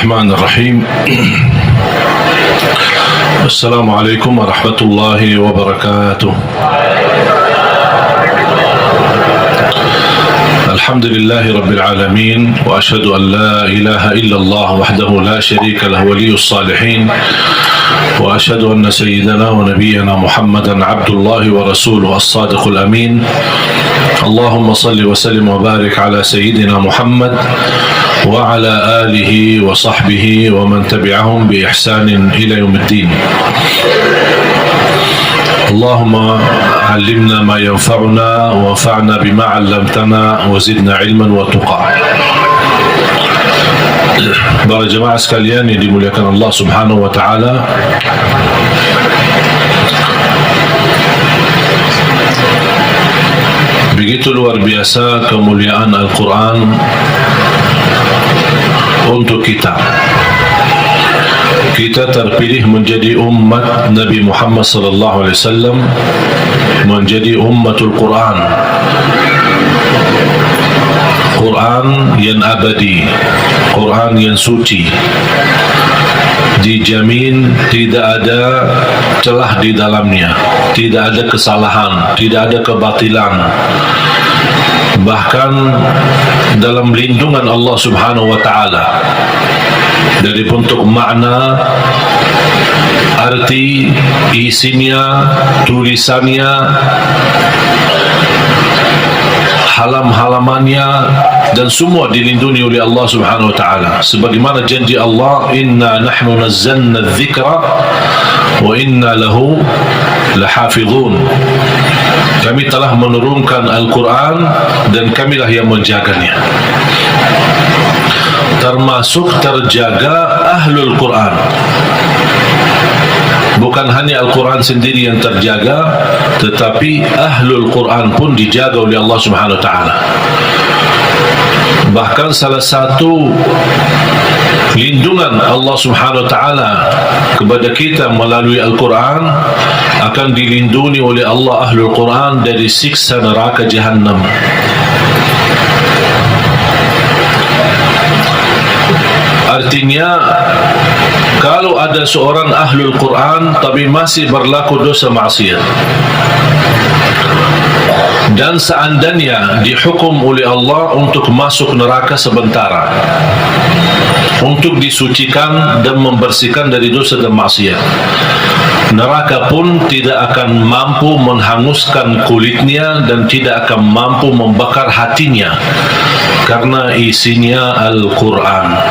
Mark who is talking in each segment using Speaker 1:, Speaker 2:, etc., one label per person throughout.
Speaker 1: الرحمن الرحيم. السلام عليكم ورحمة الله وبركاته. الحمد لله رب العالمين، وأشهد أن لا إله إلا الله وحده لا شريك له ولي الصالحين، وأشهد أن سيدنا ونبينا محمدا عبد الله ورسوله الصادق الأمين. اللهم صل وسلم وبارك على سيدنا محمد وعلى آله وصحبه ومن تبعهم بإحسان إلى يوم الدين. اللهم علمنا ما ينفعنا وانفعنا بما علمتنا وزدنا علما وتقى. Para jemaah sekalian yang dimuliakan Allah Subhanahu wa taala, begitu luar biasa kemuliaan Al-Quran untuk kita. Kita terpilih menjadi umat Nabi Muhammad sallallahu alaihi wasallam, menjadi ummatul Quran. Quran yang abadi, Quran yang suci, dijamin tidak ada celah di dalamnya, tidak ada kesalahan, tidak ada kebatilan. Bahkan dalam lindungan Allah Subhanahu wa taala, dari bentuk makna, arti, isinya, tulisannya, halam-halamannya, dan semua dilindungi oleh Allah Subhanahu wa taala. Sebagaimana janji Allah, inna nahnu nazzalna adh-dhikra wa inna lahu lahafizun. Kami telah menurunkan Al-Quran dan kamilah yang menjaganya. Termasuk terjaga Ahlul Quran. Bukan hanya Al-Quran sendiri yang terjaga, tetapi Ahlul Quran pun dijaga oleh Allah Subhanahu wa taala. Bahkan salah satu lindungan Allah Subhanahu wa taala kepada kita melalui Al-Quran, akan dilindungi oleh Allah Ahlul Quran dari siksa neraka Jahannam. Artinya, kalau ada seorang Ahlul Quran tapi masih berlaku dosa maksiat, dan seandainya dihukum oleh Allah untuk masuk neraka sementara, untuk disucikan dan membersihkan dari dosa dan maksiat, neraka pun tidak akan mampu menghanguskan kulitnya dan tidak akan mampu membakar hatinya, karena isinya Al-Quran.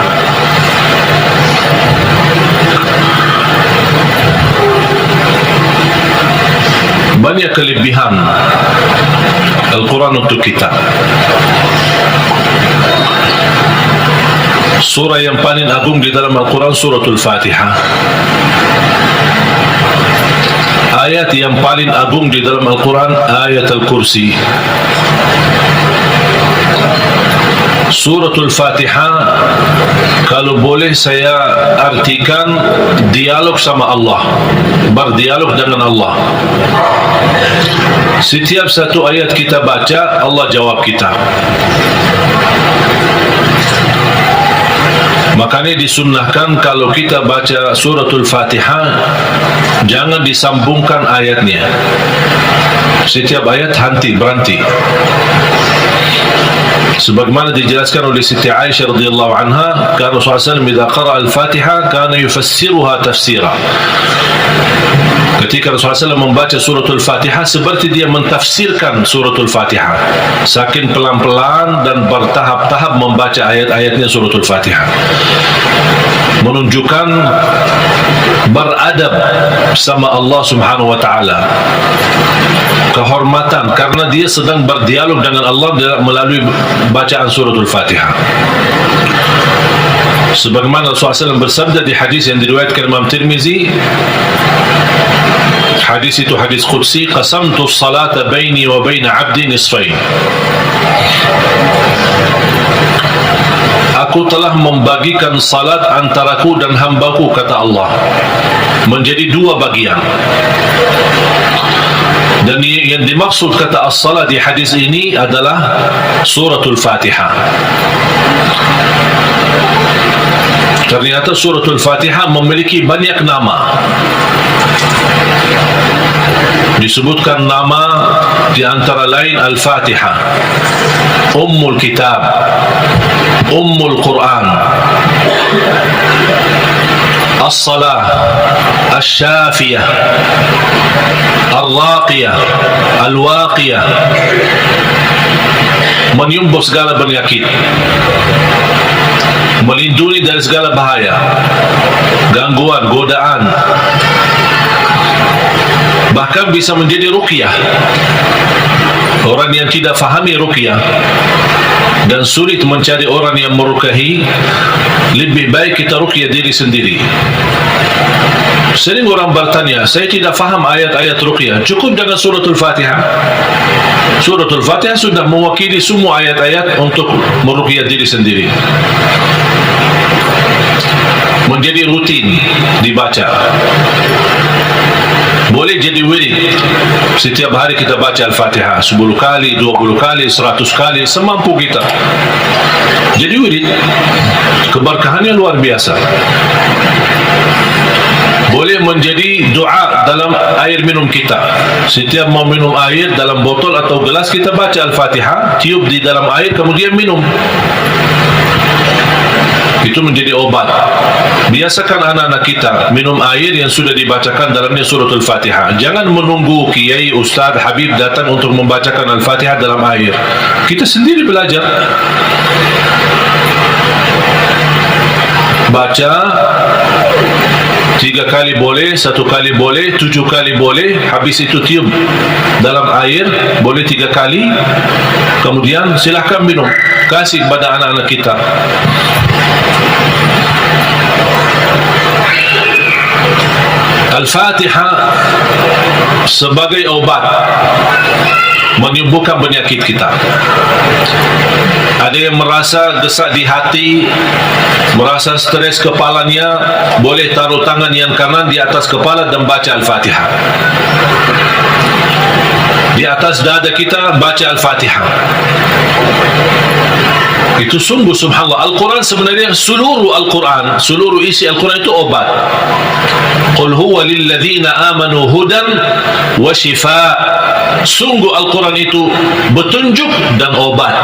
Speaker 1: Banyak kelebihan Al-Quran untuk kita. Surah yang paling agung di dalam Al-Quran Suratul Fatihah. Ayat yang paling agung di dalam Al-Quran ayat Al-Kursi. Suratul Fatihah, kalau boleh saya artikan dialog sama Allah, berdialog dengan Allah. Setiap satu ayat kita baca, Allah jawab kita. Makanya disunnahkan kalau kita baca Suratul Fatihah, jangan disambungkan ayatnya. Setiap ayat berhenti. Sebagaimana dijelaskan oleh Siti Aisyah radhiyallahu anha, kana Rasulullah SAW idza qara'a al-Fatihah kana yufassiruha tafsira. Ketika Rasulullah SAW membaca suratul Fatihah, seperti dia mentafsirkan suratul Fatihah, saking pelan-pelan dan bertahap-tahap membaca ayat-ayatnya suratul Fatihah, menunjukkan beradab sama Allah Subhanahu wa taala, kehormatan, karena dia sedang berdialog dengan Allah melalui bacaan suratul Fatihah. Sebagaimana Rasulullah SAW bersabda di hadis yang diriwayatkan Imam Tirmizi, hadis itu hadis qudsi, qasamtu salata baini wa baina 'abdi nisfain. Aku telah membagikan salat antaraku dan hambaku, kata Allah, menjadi dua bagian. Dan yang dimaksud kata as-salat di hadis ini adalah suratul Fatihah. Ternyata suratul Fatihah memiliki banyak nama. Disebutkan nama di antara lain Al-Fatihah, Ummul Kitab, Ummul Quran, As-Salah, Asy-Syafiyah, Ar-Raqiyah, Al-Waqiyah, menyembuh segala penyakit, melindungi dari segala bahaya, gangguan, godaan, bahkan bisa menjadi ruqyah. Orang yang tidak fahami ruqyah dan sulit mencari orang yang meruqyahi, lebih baik kita ruqyah diri sendiri. Sering orang bertanya, saya tidak faham ayat-ayat ruqyah, cukup dengan suratul Fatihah. Suratul Fatihah sudah mewakili semua ayat-ayat untuk meruqyah diri sendiri, menjadi rutin dibaca. Boleh jadi wirid. Setiap hari kita baca Al-Fatihah 10 kali, 20 kali, 100 kali, semampu kita. Jadi wirid. Keberkahannya luar biasa. Boleh menjadi doa dalam air minum kita. Setiap mau minum air dalam botol atau gelas, kita baca Al-Fatihah, tiup di dalam air, kemudian minum. Itu menjadi obat. Biasakan anak-anak kita minum air yang sudah dibacakan dalamnya suratul Fatihah. Jangan menunggu kiai, ustaz, habib datang untuk membacakan Al-Fatihah dalam air. Kita sendiri belajar. Baca 3 kali boleh, 1 kali boleh, 7 kali boleh. Habis itu tiup dalam air, boleh 3 kali. Kemudian silahkan minum. Kasih kepada anak-anak kita. Al-Fatihah sebagai obat menyembuhkan penyakit kita. Ada yang merasa gesak di hati, merasa stres kepalanya, boleh taruh tangan yang kanan di atas kepala dan baca Al-Fatihah. Di atas dada kita baca Al-Fatihah. Itu sungguh subhanallah. Al-Quran sebenarnya seluruh Al-Quran, seluruh isi Al-Quran itu obat. Qul huwa lilladzina amanu hudan wa shifa. Sungguh Al-Quran itu petunjuk dan obat,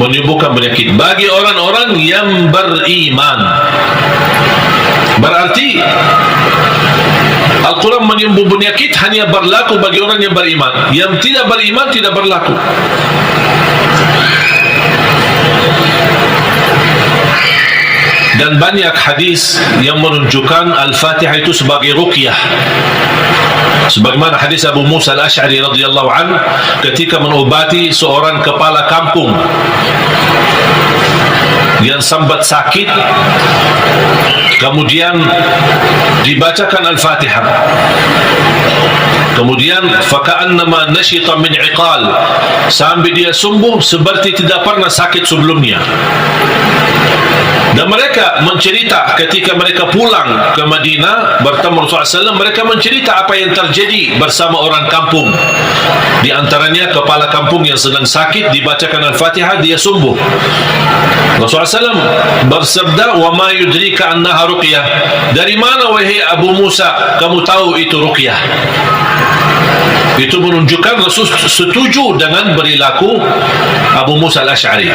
Speaker 1: menyembuhkan penyakit bagi orang-orang yang beriman. Berarti Al-Quran menyembuh penyakit hanya berlaku bagi orang yang beriman. Yang tidak beriman tidak berlaku. Dan banyak hadis yang menunjukkan Al-Fatihah itu sebagai ruqyah. Sebagaimana hadis Abu Musa Al-Asy'ari radhiyallahu anhu ketika mengobati seorang kepala kampung yang sambat sakit, kemudian dibacakan Al-Fatihah, kemudian faka'annama nashita min iqal, sampai dia sembuh seperti tidak pernah sakit sebelumnya. Dan mereka mencerita ketika mereka pulang ke Madinah bertemu Rasulullah SAW, mereka mencerita apa yang terjadi bersama orang kampung. Di antaranya kepala kampung yang sedang sakit, dibacakan Al-Fatihah, dia sembuh. Rasulullah SAW bersabda, "Wa ma yudrika annaha ruqyah." Dari mana wahai Abu Musa kamu tahu itu ruqyah? Itu menunjukkan Rasul setuju dengan perilaku Abu Musa Al-Asy'ari.